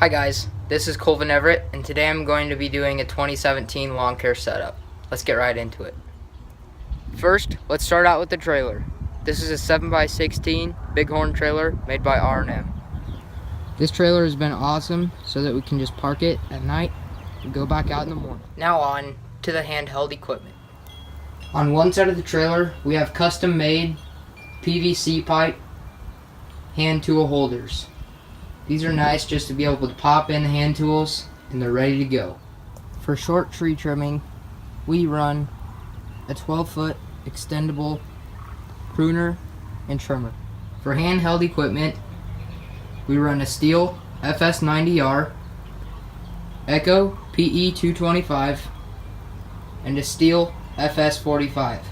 Hi guys, this is Colvin Everett, and today I'm going to be doing a 2017 lawn care setup. Let's get right into it. First, let's start out with the trailer. This is a 7x16 Bighorn trailer made by R&M. This trailer has been awesome so that we can just park it at night and go back out in the morning. Now on to the handheld equipment. On one side of the trailer, we have custom made PVC pipe hand tool holders. These are nice just to be able to pop in the hand tools and they're ready to go. For short tree trimming, we run a 12-foot extendable pruner and trimmer. For handheld equipment, we run a Stihl FS90R, Echo PE225, and a Stihl FS45.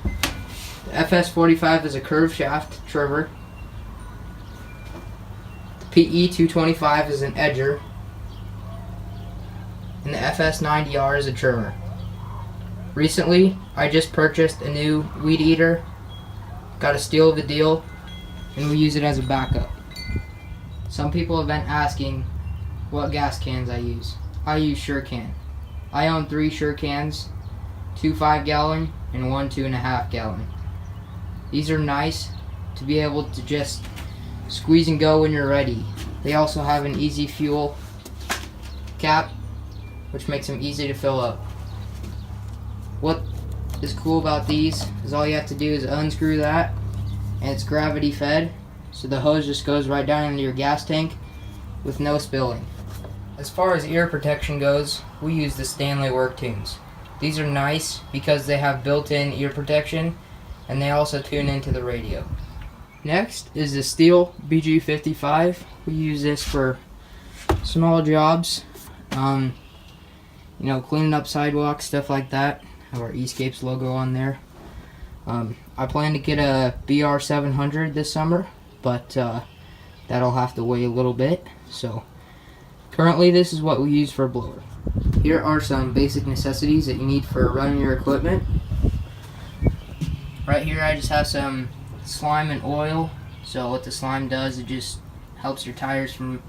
The FS45 is a curved shaft trimmer. PE225 is an edger, and the FS90R is a trimmer. Recently, I just purchased a new weed eater, got a steal of the deal, and we use it as a backup. Some people have been asking what gas cans I use. I use SureCan. I own 3 SureCans, 2 5-gallon and 1 2.5-gallon. These are nice to be able to just squeeze and go when you're ready. They also have an easy fuel cap, which makes them easy to fill up. What is cool about these is all you have to do is unscrew that, and it's gravity fed, so the hose just goes right down into your gas tank with no spilling. As far as ear protection goes, we use the Stanley Work Tunes. These are nice because they have built-in ear protection, and they also tune into the radio. Next is the Stihl BG55. We use this for small jobs, cleaning up sidewalks, stuff like that. Have our E-Scapes logo on there. I plan to get a BR700 this summer, but that'll have to wait a little bit. So currently this is what we use for a blower. Here are some basic necessities that you need for running your equipment. Right here I just have some slime and oil. So what the slime does, it just helps your tires from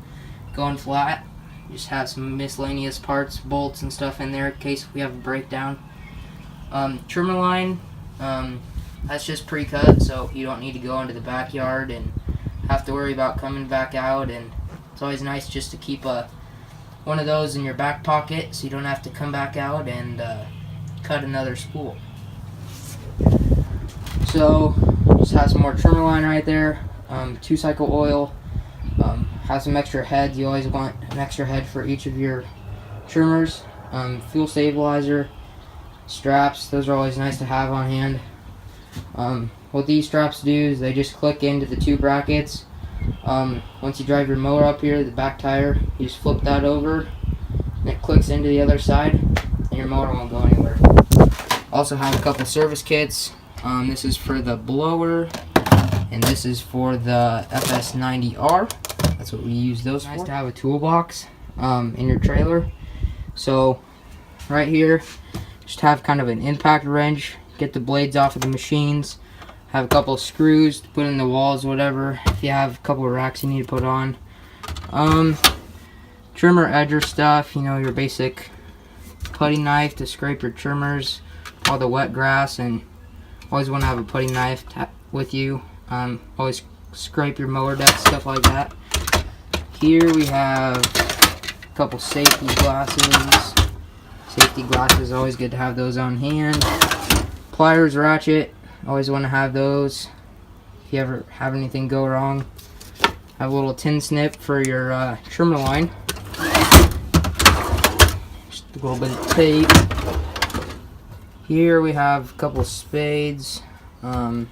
going flat. You just have some miscellaneous parts, bolts and stuff in there in case we have a breakdown. Trimmer line, that's just pre-cut, so you don't need to go into the backyard and have to worry about coming back out, and it's always nice just to keep one of those in your back pocket so you don't have to come back out and cut another spool. So just have some more trimmer line right there, 2-cycle oil, have some extra heads. You always want an extra head for each of your trimmers, fuel stabilizer, straps. Those are always nice to have on hand. What these straps do is they just click into the 2 brackets. Once you drive your mower up here, the back tire, you just flip that over and it clicks into the other side and your mower won't go anywhere. Also have a couple service kits. This is for the blower, and this is for the FS90R. That's what we use those for. Nice to have a toolbox in your trailer. So right here, just have kind of an impact wrench, get the blades off of the machines, have a couple of screws to put in the walls, whatever. If you have a couple of racks you need to put on. Trimmer edger stuff, your basic putty knife to scrape your trimmers, all the wet grass, and always want to have a putty knife with you. Always scrape your mower deck, stuff like that. Here we have a couple safety glasses. Safety glasses, always good to have those on hand. Pliers, ratchet, always want to have those if you ever have anything go wrong. Have a little tin snip for your trimmer line. Just a little bit of tape. Here we have a couple of spades, hand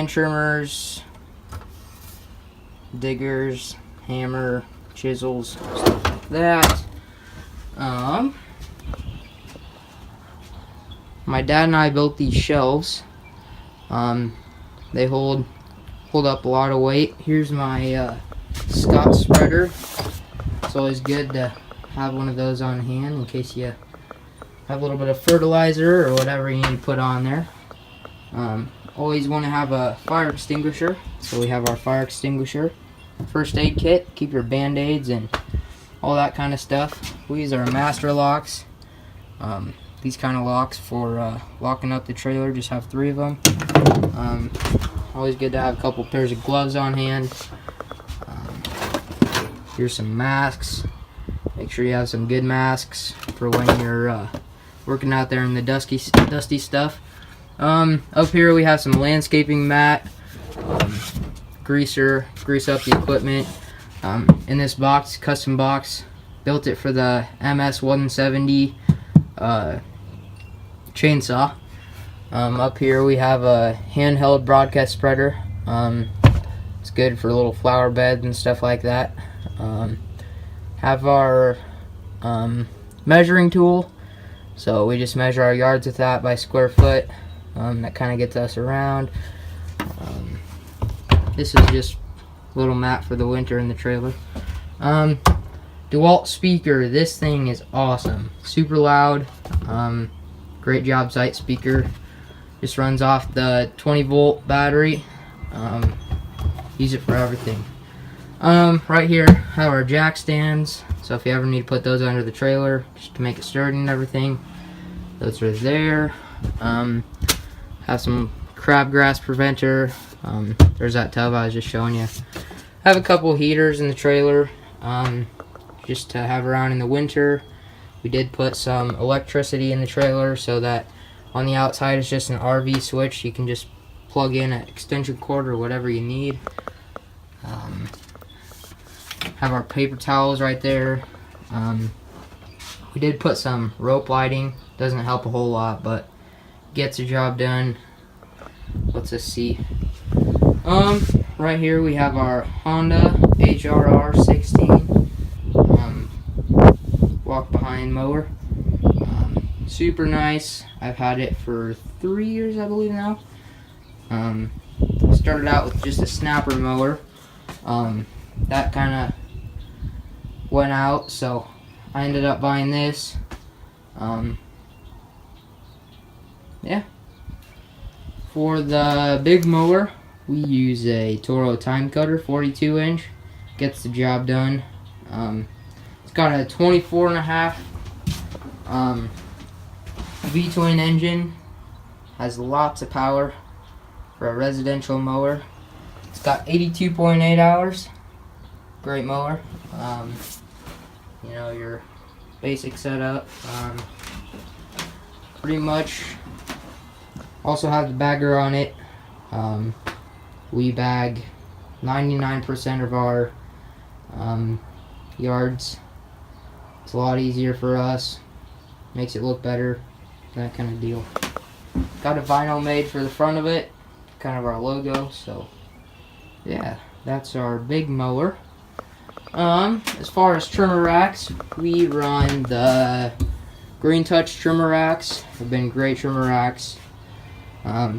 trimmers, diggers, hammer, chisels, stuff like that. My dad and I built these shelves. They hold up a lot of weight. Here's my Scott spreader. It's always good to have one of those on hand in case you have a little bit of fertilizer or whatever you need to put on there. Always want to have a fire extinguisher, so we have our fire extinguisher. first aid kit. Keep your band-aids and all that kind of stuff. We use our master locks. These kind of locks for locking up the trailer. Just have 3 of them. Always good to have a couple pairs of gloves on hand. Here's some masks. Make sure you have some good masks for when you're working out there in the dusty stuff. Up here we have some landscaping mat, greaser, grease up the equipment. In this box, custom box, built it for the MS-170 chainsaw. Up here we have a handheld broadcast spreader. It's good for little flower beds and stuff like that. Have our measuring tool, so we just measure our yards with that by square foot. That kind of gets us around. This is just a little mat for the winter in the trailer. DeWalt speaker. This thing is awesome. Super loud. Great job site speaker. Just runs off the 20-volt battery. Use it for everything. Right here have our jack stands. So if you ever need to put those under the trailer, just to make it sturdy and everything, those are there. Have some crabgrass preventer. There's that tub I was just showing you. Have a couple heaters in the trailer, just to have around in the winter. We did put some electricity in the trailer so that on the outside it's just an RV switch. You can just plug in an extension cord or whatever you need. Have our paper towels right there. We did put some rope lighting. Doesn't help a whole lot, but gets the job done. Let's just see. Right here we have our Honda HRR 16 walk behind mower. Super nice. I've had it for 3 years, I believe now. Started out with just a snapper mower. That kind of went out, so I ended up buying this. Yeah. For the big mower, we use a Toro time cutter, 42 inch. Gets the job done. It's got a 24.5 V-twin engine. Has lots of power for a residential mower. It's got 82.8 hours. Great mower. You know, your basic setup. Pretty much. Also have the bagger on it. We bag 99% of our yards. It's a lot easier for us. Makes it look better. That kind of deal. Got a vinyl made for the front of it. Kind of our logo. So yeah, that's our big mower. As far as trimmer racks, we run the Green Touch trimmer racks. Have been great trimmer racks.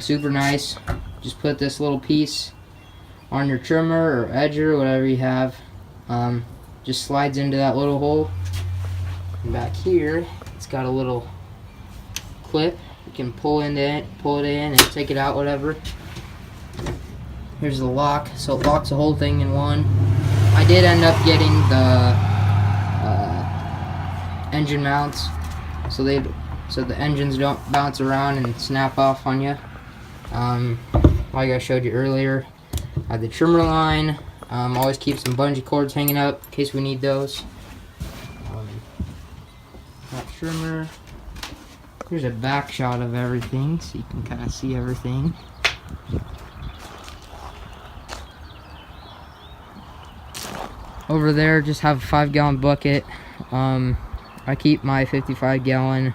Super nice. Just put this little piece on your trimmer or edger, whatever you have. Just slides into that little hole. And back here, it's got a little clip. You can pull it in, and take it out, whatever. Here's the lock, so it locks the whole thing in one. I did end up getting the engine mounts, so the engines don't bounce around and snap off on you. Like I showed you earlier, I have the trimmer line. Always keep some bungee cords hanging up in case we need those. That trimmer. Here's a back shot of everything, so you can kind of see everything. Over there, just have a 5-gallon bucket. I keep my 55-gallon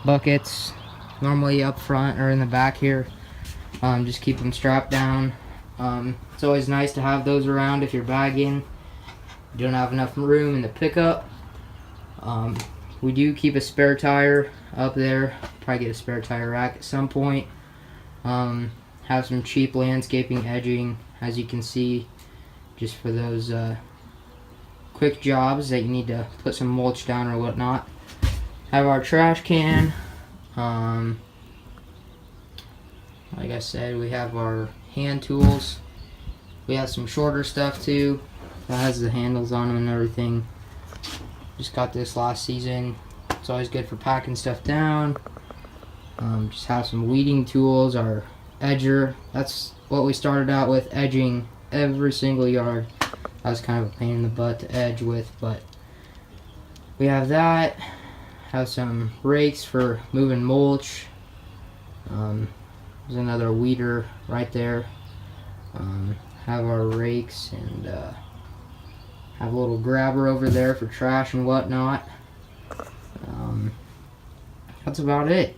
buckets normally up front or in the back here. Just keep them strapped down. It's always nice to have those around if you're bagging. You don't have enough room in the pickup. We do keep a spare tire up there. Probably get a spare tire rack at some point. Have some cheap landscaping edging, as you can see, just for those quick jobs that you need to put some mulch down or whatnot. Have our trash can. Like I said, we have our hand tools. We have some shorter stuff too that has the handles on them and everything. Just got this last season. It's always good for packing stuff down. Just have some weeding tools, our edger. That's what we started out with, edging every single yard. That was kind of a pain in the butt to edge with, but we have that. Have some rakes for moving mulch. There's another weeder right there. Have our rakes and have a little grabber over there for trash and whatnot. That's about it.